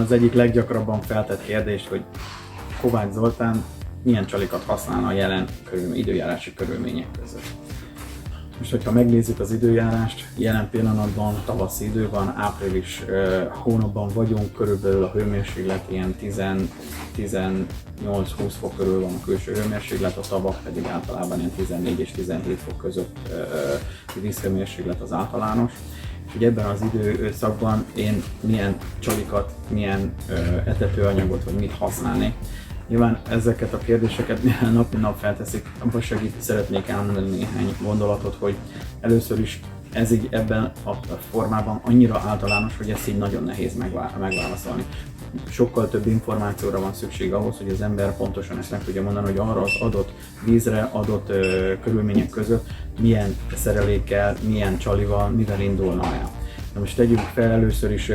az egyik leggyakrabban feltett kérdés, hogy Kovács Zoltán milyen csalikat használna a jelen időjárási körülmények között. Most, hogyha megnézzük az időjárást, jelen pillanatban tavaszi idő van, április hónapban vagyunk, körülbelül a hőmérséklet ilyen 18-20 fok körül van a külső hőmérséklet, a tavak pedig általában ilyen 14 és 17 fok között vízhőmérséklet az általános. És hogy ebben az időszakban én milyen csalikat, milyen etetőanyagot vagy mit használnék. Nyilván ezeket a kérdéseket nap mint nap felteszik, abban szeretnék elmondani néhány gondolatot, hogy először is ez így ebben a formában annyira általános, hogy ezt így nagyon nehéz megválaszolni. Sokkal több információra van szükség ahhoz, hogy az ember pontosan ezt meg tudja mondani, hogy arra az adott vízre, adott körülmények között milyen szerelékkel, milyen csalival, mivel indulna el. Na most tegyük fel, először is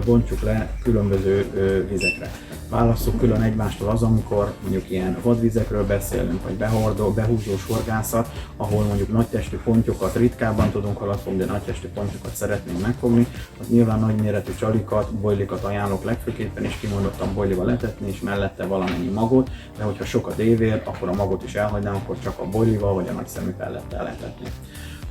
bontsuk le különböző vizekre. Válasszuk külön egymástól az, amikor mondjuk ilyen vadvizekről beszélünk, vagy behúzós horgászat, ahol mondjuk nagytestű pontyokat ritkábban tudunk haladfogni, de nagytestű pontyokat szeretnénk megfogni. Az nyilván nagyméretű csalikat, bojlikat ajánlok legfőképpen, és kimondottan bojlival letetni, és mellette valamennyi magot, de hogyha sok a dévér, akkor a magot is elhagynám, akkor csak a bojlival vagy a nagyszemű pellettel letetni.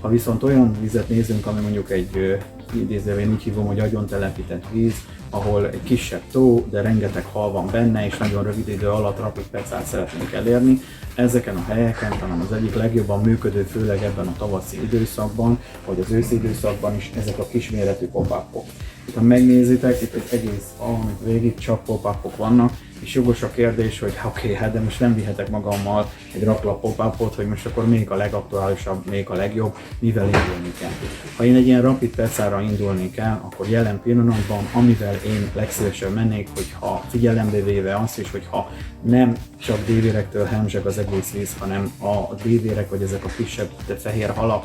Ha viszont olyan vizet nézünk, ami mondjuk egy idézően úgy hívom, hogy agyon telepített víz, ahol egy kisebb tó, de rengeteg hal van benne, és nagyon rövid idő alatt rapid percát szeretnénk elérni. Ezeken a helyeken talán az egyik legjobban működő, főleg ebben a tavaszi időszakban, vagy az őszi időszakban is ezek a kisméretű pop-upok. Ha megnézitek, itt egy egész amit végig csak pop-upok vannak, és jogos a kérdés, hogy oké, hát de most nem vihetek magammal egy raklap pop-upot, hogy most akkor még a legaktuálisabb, még a legjobb, mivel indulni kell. Ha én egy ilyen rapid percára indulnék el, akkor jelen pillanatban, amivel én legszívesebben mennék, hogyha figyelembe véve azt is, hogyha nem csak dévérektől hemzseg az egész víz, hanem a dévérek vagy ezek a kisebb fehér halak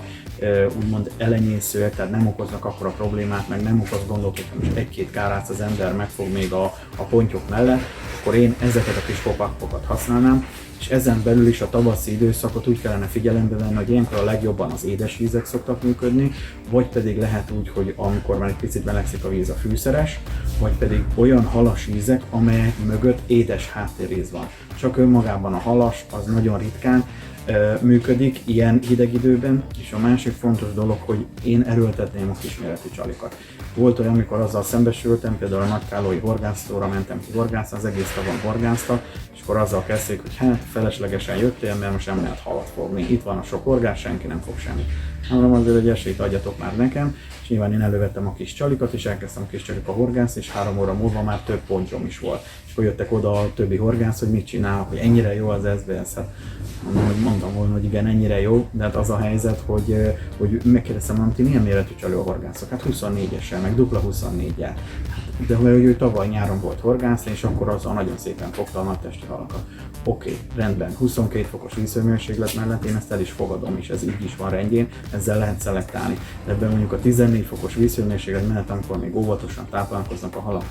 úgymond elenyészőek, tehát nem okoznak akkora problémát, meg nem okoz gondot, hogy most egy-két kárác az ember megfog még a pontyok mellett, akkor én ezeket a kis pop-upokat használnám, és ezen belül is a tavaszi időszakot úgy kellene figyelembe venni, hogy ilyenkor a legjobban az édesvízek szoktak működni, vagy pedig lehet úgy, hogy amikor már egy picit melegszik a víz, a fűszeres, vagy pedig olyan halas vízek, amelyek mögött édes háttérvíz van. Csak önmagában a halas az nagyon ritkán működik ilyen hideg időben, és a másik fontos dolog, hogy én erőltetném a kisméretű csalikat. Volt olyan, amikor azzal szembesültem, például a Nagykállói horgásztóra mentem ki horgászni, az egész tavon horgáztak, és akkor azzal kezdték, hogy hát feleslegesen jöttél, mert most nem lehet halat fogni. Itt van a sok horgás, senki nem fog semmit. Mondom, azért egy esélyt adjatok már nekem, és nyilván én elővettem a kis csalikat, és elkezdtem a kis csalika horgászni, és 3 óra múlva már több pontyom is volt. És akkor jöttek oda a többi horgász, hogy mit csinál, hogy ennyire jó az SBS. Hát mondtam volna, hogy igen, ennyire jó, de hát az a helyzet, hogy megkérdeztem, hogy ti milyen méretű csali a horgászok? Hát 24-essel, meg dupla 24-jel. De hogy ő tavaly nyáron volt horgászni, és akkor azzal nagyon szépen fogta a nagytesti halakat. Oké, rendben, 22 fokos vízhőmérséklet mellett én ezt el is fogadom, és ez így is van rendjén, ezzel lehet szelektálni. De ebben mondjuk a 14 fokos vízhőmérséklet mellett, amikor még óvatosan táplálkoznak a halak,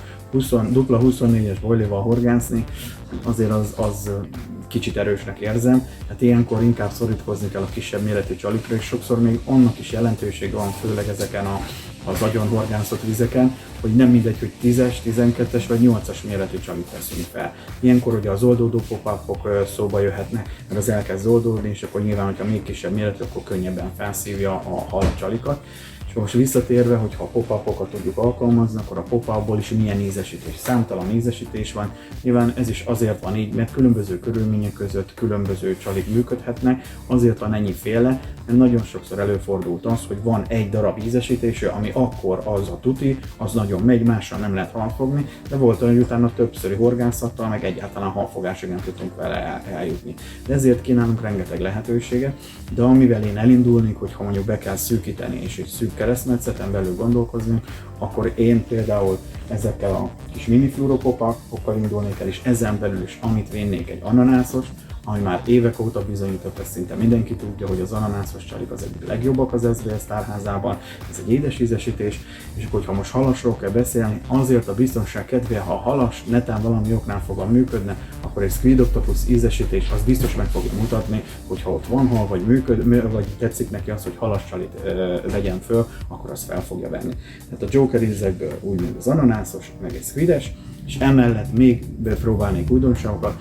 dupla 24-es bojlival horgászni, azért az kicsit erősnek érzem, tehát ilyenkor inkább szorítkozni kell a kisebb méretű csalikra, és sokszor még annak is jelentősége van, főleg ezeken az agyon horgászott vizeken, hogy nem mindegy, hogy 10-es, 12-es vagy 8-as méretű csalit veszünk fel. Ilyenkor ugye az oldódó pop-upok szóba jöhetnek, mert az elkezd oldódni, és akkor nyilván, hogyha még kisebb méretű, akkor könnyebben felszívja a hal csalikat. És most visszatérve, hogyha a pop-upokat tudjuk alkalmazni, akkor a pop-upból is milyen ízesítés, számtalan ízesítés van. Nyilván ez is azért van így, mert különböző körülmények között különböző csalik működhetnek, azért van ennyiféle, mert nagyon sokszor előfordult az, hogy van egy darab ízesítésű, ami akkor az a tuti, az nagyon megy, mással nem lehet halfogni, de volt olyan, hogy utána többszöri horgászattal, meg egyáltalán halfogásig nem tudtunk vele eljutni. De ezért kínálunk rengeteg lehetőséget, de amivel én elindulnék, hogyha mondjuk be kell szűkíteni és egy szűk keresztmetszeten belül gondolkozni, akkor én például ezekkel a kis mini fluoro pop-upokkal indulnék el, és ezen belül is amit vinnék egy ananászos, ami már évek óta bizonyított, ezt szinte mindenki tudja, hogy az ananászos csalik az egyik legjobbak az SZVSZ tárházában, ez egy édes ízesítés, és akkor, ha most halasról kell beszélni, azért a biztonság kedvéért, ha a halas netán valami oknál fogva működne, akkor egy Squid Octopus ízesítés az biztos meg fogja mutatni, hogy ha ott van hal, vagy tetszik neki az, hogy halas csalit vegyen föl, akkor azt fel fogja venni. Tehát a Joker ízekből úgymond az ananászos, meg egy squides, és emellett még próbálnék újdonságokat.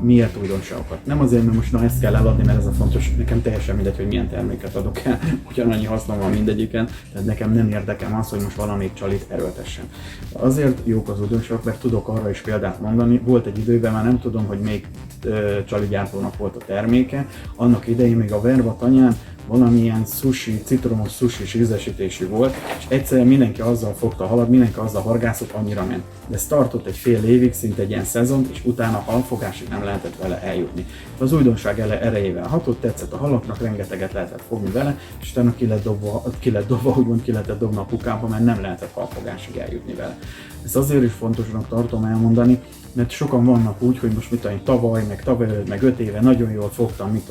Miért újdonságokat? Nem azért, mert most ezt kell eladni, mert ez a fontos, nekem teljesen mindegy, hogy milyen terméket adok el, ugyanannyi hasznom van mindegyiken, tehát nekem nem érdekem az, hogy most valamelyik csalit erőltessen. Azért jók az újdonságok, mert tudok arra is példát mondani, volt egy időben, már nem tudom, hogy még csaligyártónak volt a terméke, annak idején még a Verva tanyán valamilyen sushi, citromos sushi ízesítésű volt, és egyszerűen mindenki azzal fogta a halat, mindenki azzal horgászott, annyira ment. De ez tartott egy fél évig, szinte egy ilyen szezont, és utána halfogásig nem lehetett vele eljutni. Az újdonság erejével hatott, tetszett a halaknak, rengeteget lehetett fogni vele, és utána ki lehetett dobni a kukába, mert nem lehetett halfogásig eljutni vele. Ezt azért is fontosnak tartom elmondani, mert sokan vannak úgy, hogy most tavaly, meg 5 éve nagyon jól fogtam,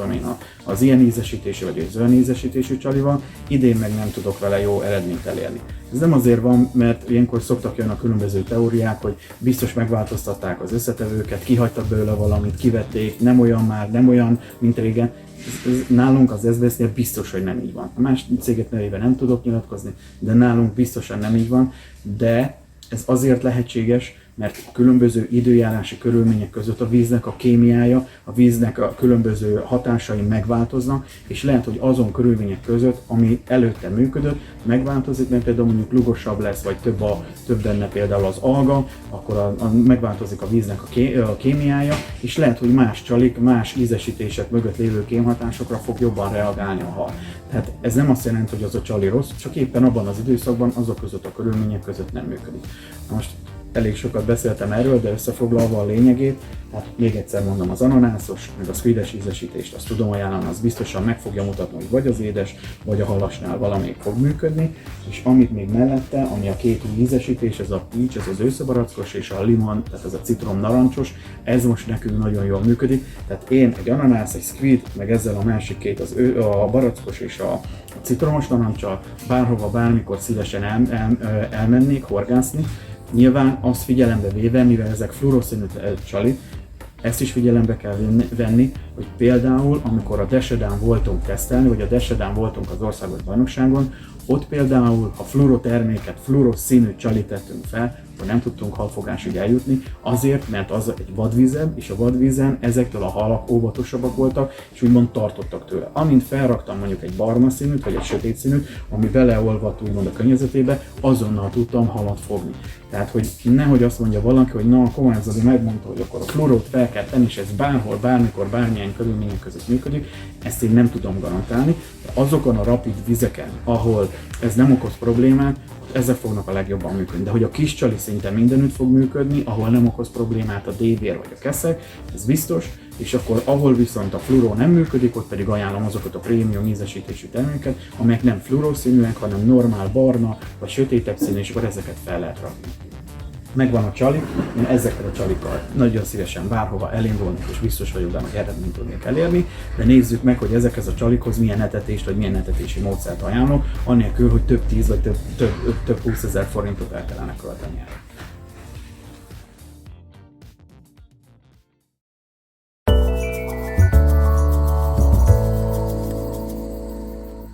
az ilyen ízesítésű vagy egy zöld ízesítésű csalival, idén meg nem tudok vele jó eredményt elérni. Ez nem azért van, mert ilyenkor szoktak jönni a különböző teóriák, hogy biztos megváltoztatták az összetevőket, kihagytak belőle valamit, kivették, nem olyan, mint régen. Nálunk az SZVSZ-nél biztos, hogy nem így van. A más cégek nevében nem tudok nyilatkozni, de nálunk biztosan nem így van, de ez azért lehetséges, mert különböző időjárási körülmények között a víznek a kémiája, a víznek a különböző hatásai megváltoznak, és lehet, hogy azon körülmények között, ami előtte működött, megváltozik, mert például mondjuk lugosabb lesz, vagy több benne például az alga, akkor megváltozik a víznek a kémiája, és lehet, hogy más csalik, más ízesítések mögött lévő kémhatásokra fog jobban reagálni a hal. Tehát ez nem azt jelenti, hogy az a csali rossz, csak éppen abban az időszakban, azok között a körülmények között nem működik. Most elég sokat beszéltem erről, de összefoglalva a lényegét, hát még egyszer mondom, az ananászos, meg a squides ízesítést azt tudom ajánlani, az biztosan meg fogja mutatni, hogy vagy az édes, vagy a halasnál valamelyik fog működni, és amit még mellette, ami a két új ízesítés, ez a peach, ez az őszebarackos, és a limon, tehát ez a citrom narancsos, ez most nekünk nagyon jól működik, tehát én egy ananász, egy squid, meg ezzel a másik két, a barackos és a citromos narancsal bárhova, bármikor szívesen elmennék horgászni. Nyilván azt figyelembe véve, mivel ezek fluoroszínű csali, ezt is figyelembe kell venni, hogy például amikor a Desedán voltunk tesztelni, vagy a Desedán voltunk az országos bajnokságon, ott például, ha fluoroterméket, fluoroszínű csalit tettünk fel, akkor nem tudtunk halfogásig eljutni, azért, mert az egy vadvízebb, és a vadvízen ezektől a halak óvatosabbak voltak, és úgymond tartottak tőle. Amint felraktam mondjuk egy barna színűt, vagy egy sötét színűt, ami beleolvadt úgymond a környezetébe, azonnal tudtam halat fogni. Tehát, hogy nehogy azt mondja valaki, hogy na, Kovács Zoli megmondta, hogy akkor a fluorót fel kell tenni, és ez bárhol, bármikor, bármilyen körülmények között működik, ezt én nem tudom garantálni, de azokon a rapid vizeken, ahol ez nem okoz problémát, ezek fognak a legjobban működni. De hogy a kis csali szinte mindenütt fog működni, ahol nem okoz problémát a dévér vagy a keszeg, ez biztos, és akkor ahol viszont a fluoró nem működik, ott pedig ajánlom azokat a prémium ízesítésű termékeket, amelyek nem fluoroszínűek, hanem normál barna vagy sötétebb színű, és akkor ezeket fel lehet rakni. Megvan a csali, én ezekkel a csalikkal nagyon szívesen bárhova elindulnék, és biztos vagyok benne, hogy eredményt tudnék elérni, de nézzük meg, hogy ezekhez a csalikhoz milyen etetést, vagy milyen etetési módszert ajánlok, annélkül, hogy több 10 vagy több 20 000 forintot el kellene költeni erre.